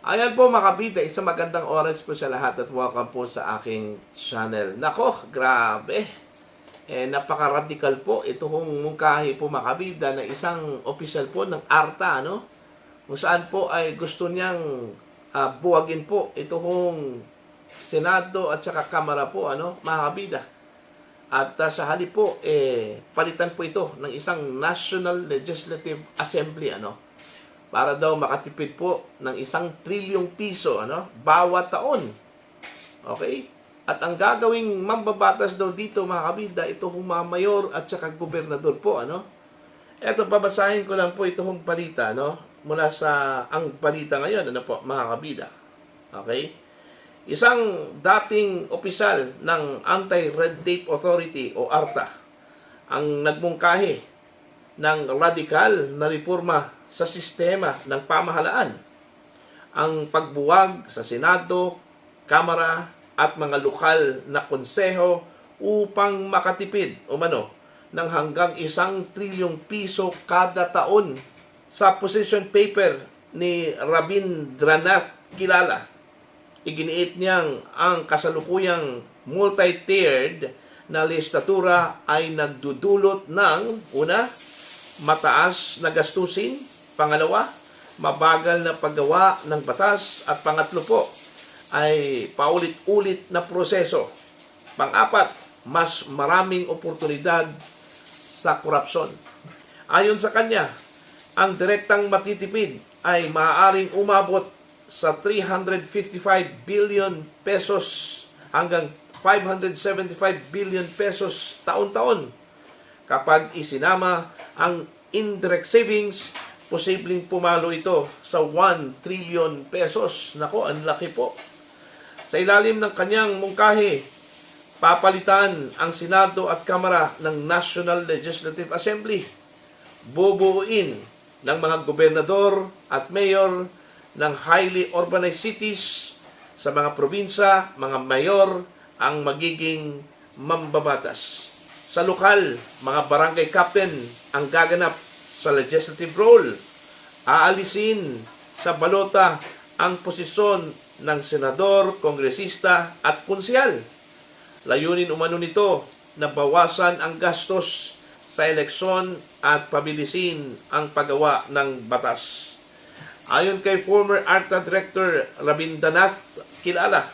Ayan po mga kabida, isang magandang oras po sa lahat at welcome po sa aking channel. Nako, grabe. Napaka-radical po itong mungkahi po mga kabida na isang opisyal po ng ARTA, no? Kung saan po ay gusto niyang buwagin po itong Senado at saka Kamara po, ano, mga kabida. At sa halip po, palitan po ito ng isang National Legislative Assembly, ano? Para daw makatipid po ng 1 trilyong piso, ano, bawat taon. Okay? At ang gagawing mambabatas daw dito, mga kabida, ito hong mga mayor at saka gobernador po, ano. Eto, babasahin ko lang po ito hong balita, no, mula sa ang balita ngayon, ano po, mga kabida. Okay? Isang dating opisyal ng Anti-Red Tape Authority o ARTA ang nagmungkahi ng radikal na reforma sa sistema ng pamahalaan, ang pagbuwag sa Senado, Kamara at mga lokal na konseho upang makatipid ng hanggang 1 trilyong piso kada taon sa position paper ni Rabindranath Kilala. Iginiit niyang ang kasalukuyang multi-tiered na listatura ay nagdudulot ng una, mataas na gastusin, pangalawa, mabagal na paggawa ng batas, at pangatlo po ay paulit-ulit na proseso. Pang-apat, mas maraming oportunidad sa korupsyon. Ayon sa kanya, ang direktang matitipid ay maaaring umabot sa 355 billion pesos hanggang 575 billion pesos taon-taon. Kapag isinama ang indirect savings, posibleng pumalo ito sa 1 trillion pesos. Nako, ang laki po. Sa ilalim ng kanyang mungkahi, papalitan ang Senado at Kamara ng National Legislative Assembly. Bubuuin ng mga gobernador at mayor ng highly urbanized cities. Sa mga probinsya, mga mayor ang magiging mambabatas. Sa lokal, mga barangay captain ang gaganap sa legislative role. Aalisin sa balota ang posisyon ng senador, kongresista at konsyal. Layunin umano nito na bawasan ang gastos sa eleksyon at pabilisin ang paggawa ng batas. Ayon kay former ARTA Director Rabindranath Kilala,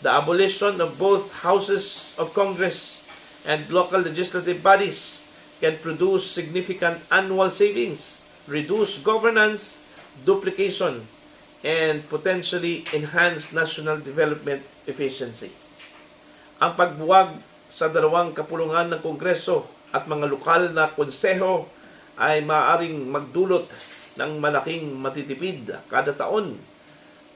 the abolition of both houses of Congress and local legislative bodies can produce significant annual savings, reduce governance, duplication, and potentially enhance national development efficiency. Ang pagbuwag sa dalawang kapulungan ng Kongreso at mga lokal na konseho ay maaaring magdulot ng malaking matitipid kada taon,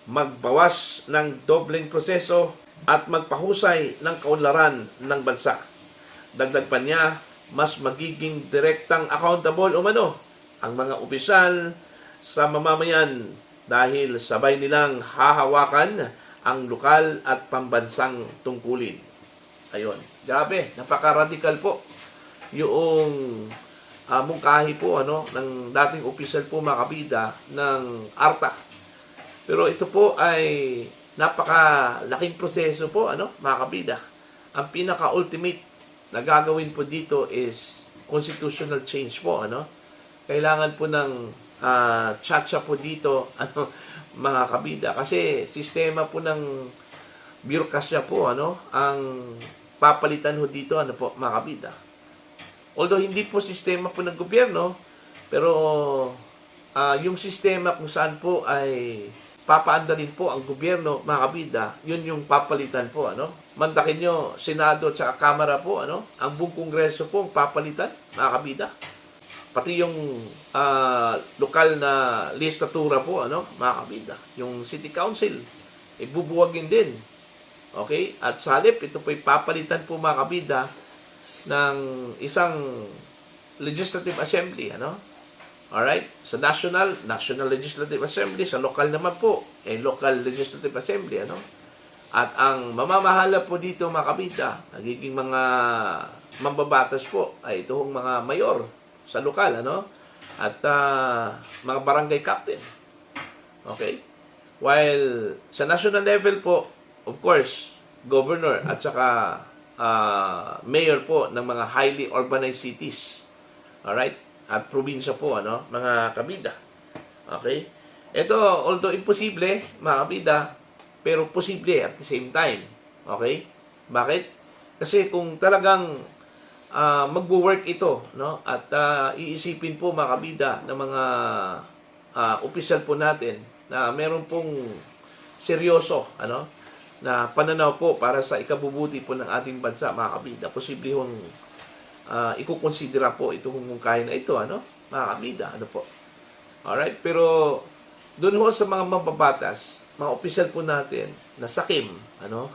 magbawas ng dobleng proseso at magpahusay ng kaunlaran ng bansa. Dagdag pa niya, mas magiging direktang accountable ang mga opisyal sa mamamayan dahil sabay nilang hahawakan ang lokal at pambansang tungkulin. Ayun, grabe, napaka-radical po yung mungkahi po ng dating opisyal po mga kabida ng ARTA. Pero ito po ay napaka-laking proseso po mga kabida. Ang pinaka-ultimate na gagawin po dito is constitutional change po, Kailangan po ng tsatsya po dito, mga kabida. Kasi sistema po ng birokrasya po, ang papalitan ho dito, mga kabida. Although hindi po sistema po ng gobyerno, pero yung sistema kung saan po ay papaandalin po ang gobyerno, mga kabida, yun yung papalitan po, Mandakin nyo, Senado at saka Kamara po, ang buong Kongreso po ang papalitan, mga kabida. Pati yung lokal na listatura po, mga kabida. Yung City Council, bubuwagin din. Okay? At sa halip, ito po papalitan po, mga kabida, ng isang Legislative Assembly, Alright? Sa National Legislative Assembly, sa lokal naman po, Local Legislative Assembly, At ang mamamahala po dito, mga kabida, nagiging mga mambabatas po, ay itong mga mayor sa lokal, at mga barangay captain. Okay? While sa national level po, of course, governor at saka mayor po ng mga highly urbanized cities. Alright? At probinsya po, ano, mga kabida. Okay? Ito, although imposible, mga kabida, pero posible at the same time. Okay? Bakit? Kasi kung talagang magwo-work ito, no, at iisipin po, mga kabida, ng mga opisyal po natin na meron pong seryoso, ano, na pananaw po para sa ikabubuti po ng ating bansa, mga kabida, posible hong ikukonsidera po itong mungkahin na ito, ano, mga kabida, ano po. Alright, pero doon ho sa mga mababatas, mga opisyal po natin na sakim, ano,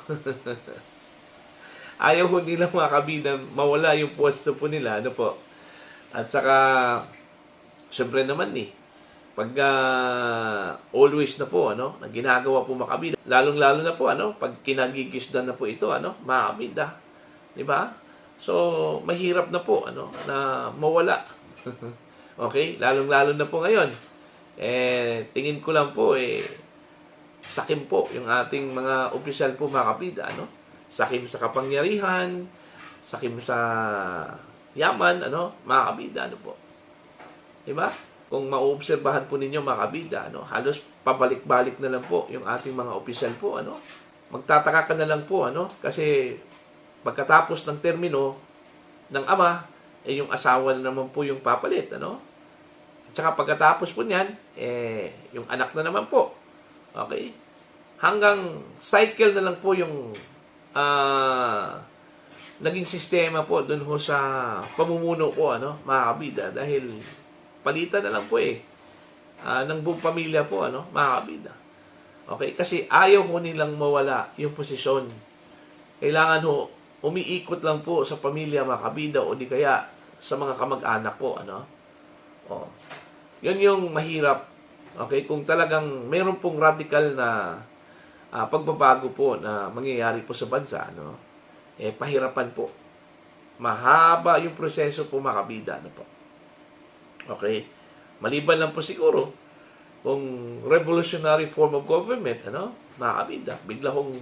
ayaw ho nila, mga kabida, mawala yung pwesto po nila, ano po. At saka, syempre naman pag always na po, ano, na ginagawa po, mga kabida, lalong-lalo na po, ano, pag kinagigisdan na po ito, ano, mga kabida, di ba? So, mahirap na po, ano, na mawala. Okay? Lalong-lalo na po ngayon. Tingin ko lang po, sakim po yung ating mga opisyal po, mga kabida, ano? Sakim sa kapangyarihan, sakim sa yaman, ano, mga kabida, ano po. Diba? Kung mauobserbahan po ninyo, mga kabida, ano, halos pabalik-balik na lang po yung ating mga opisyal po, ano. Magtataka ka na lang po, ano, kasi pagkatapos ng termino ng ama, yung asawa na naman po yung papalit, ano. At saka pagkatapos po niyan, yung anak na naman po. Okay? Hanggang cycle na lang po yung naging sistema po dun ho sa pamumuno po, ano, mga kabida, dahil palitan na lang po ng buong pamilya po, ano, mga kabida. Okay? Kasi ayaw ho nilang mawala yung posisyon. Kailangan ho, umiikot lang po sa pamilya, mga kabida, o di kaya sa mga kamag-anak po, ano. Yun yung mahirap. Okay? Kung talagang mayroon pong radical na pagbabago po na mangyayari po sa bansa, ano, pahirapan po. Mahaba yung proseso po, mga kabida, ano po. Okay? Maliban lang po siguro kung revolutionary form of government, ano, mga kabida, bigla hong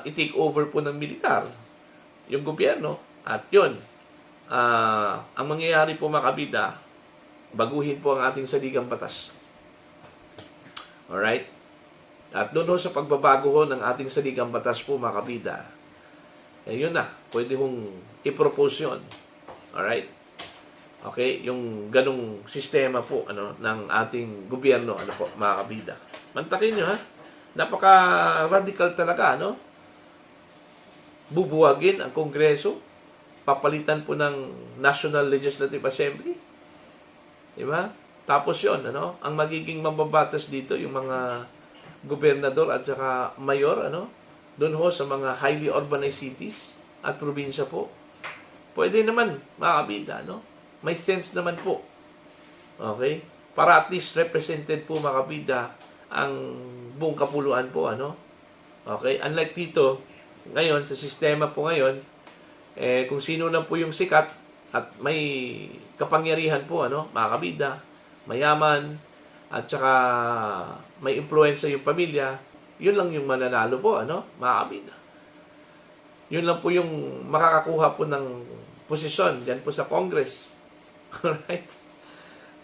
i-take over po ng militar yung gobyerno, at yun, ang mangyayari po, mga kabida, baguhin po ang ating saligang batas. Alright? At doon sa pagbabago ho ng ating saligang batas po, mga kabida, yun na, pwede hong i-propose yun. Alright? Okay? Yung ganong sistema po, ano, ng ating gobyerno, ano po, mga kabida. Mantakin nyo, ha? Napaka-radical talaga, ano? Bubuwagin ang Kongreso, papalitan po ng National Legislative Assembly. Diba? Tapos yon, ano? Ang magiging mababatas dito, yung mga gobernador at saka mayor, ano? Doon ho sa mga highly urbanized cities at probinsya po. Pwede naman, mga kabida, ano? May sense naman po. Okay? Para at least represented po, mga kabida, ang buong kapuluan po, ano? Okay? Unlike dito, ngayon, sa sistema po ngayon, kung sino lang po yung sikat at may kapangyarihan po, ano, mga kabida, mayaman, at saka may influensya yung pamilya, yun lang yung mananalo po, ano, mga kabida. Yun lang po yung makakakuha po ng posisyon diyan po sa Congress. Alright?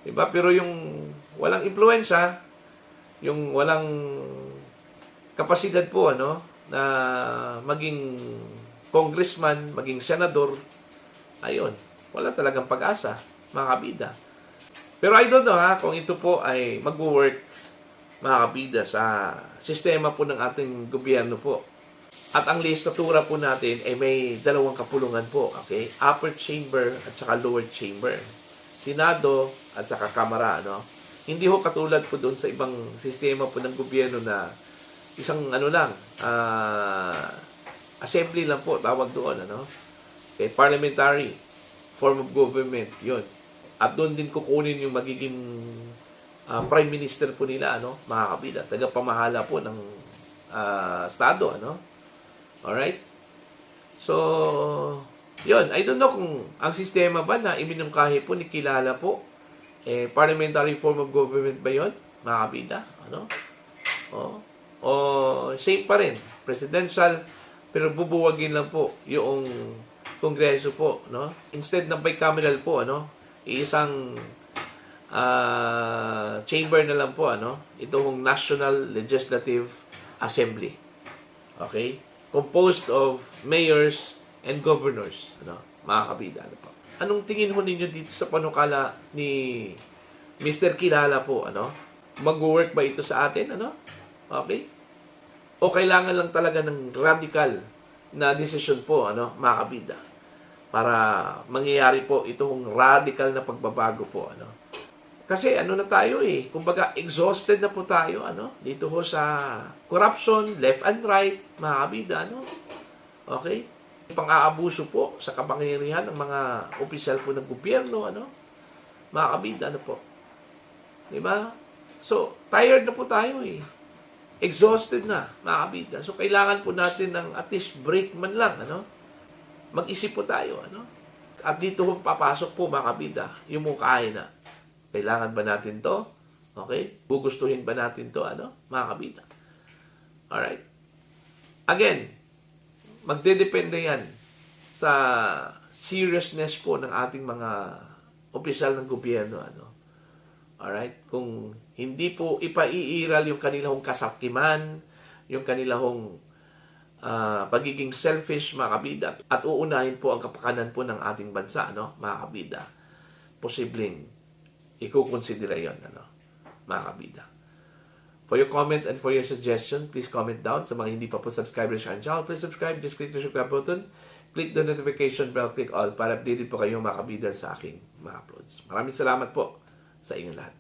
Diba? Pero yung walang influensya, yung walang kapasidad po, ano, na maging congressman, maging senador, ayun, wala talagang pag-asa, mga kabida. Pero I don't know, ha, kung ito po ay mag-work, mga kabida, sa sistema po ng ating gobyerno po. At ang legislatura po natin ay may dalawang kapulungan po, okay? Upper chamber at saka lower chamber. Senado at saka Kamara, no? Hindi ho katulad po doon sa ibang sistema po ng gobyerno na isang ano lang, assembly lang po, tawag doon, ano? Okay, parliamentary form of government, yun. At doon din kukunin yung magiging prime minister po nila, ano? Mga kabida, tagapamahala po ng estado, ano? Alright? So, yun. I don't know kung ang sistema ba na iminungkahi po, ni kilala po, parliamentary form of government ba yun? Mga kabida, ano? O same pa rin, presidential, pero bubuwagin lang po yung kongreso po, no? Instead ng bicameral po, isang chamber na lang po, itong National Legislative Assembly. Okay? Composed of mayors and governors, mga kabida, po. Anong tingin ho ninyo dito sa panukala ni Mr. Kilala po, Mag-work ba ito sa atin, Okay? O kailangan lang talaga ng radical na decision po, mga kabida, para mangyayari po itong radical na pagbabago po, Kasi na tayo kumbaga exhausted na po tayo, dito ho sa corruption, left and right, mga kabida, Okay? Pang-aabuso po sa kapangyarihan ng mga opisyal po ng gobyerno, mga kabida, po. Diba? So, tired na po tayo Exhausted na, mga kabida. So, kailangan po natin ng at least break man lang, Mag-isip po tayo, At dito po papasok po, mga kabida, yung mukhain na. Kailangan ba natin to? Okay? Gugustuhin ba natin to, mga kabida? Alright? Again, magdedepende yan sa seriousness po ng ating mga opisyal ng gobyerno, Alright? Kung hindi po ipaiiral yung kanilang kasakiman, yung kanilang pagiging selfish, mga kabida, at uunahin po ang kapakanan po ng ating bansa, mga kabida, posibleng ikukonsidera yun, mga kabida. For your comment and for your suggestion, please comment down. Sa mga hindi pa po subscribers sa channel, please subscribe. Just click the subscribe button. Click the notification bell, click all para updated po kayo, mga kabida, sa aking mga uploads. Maraming salamat po sa inyong lahat.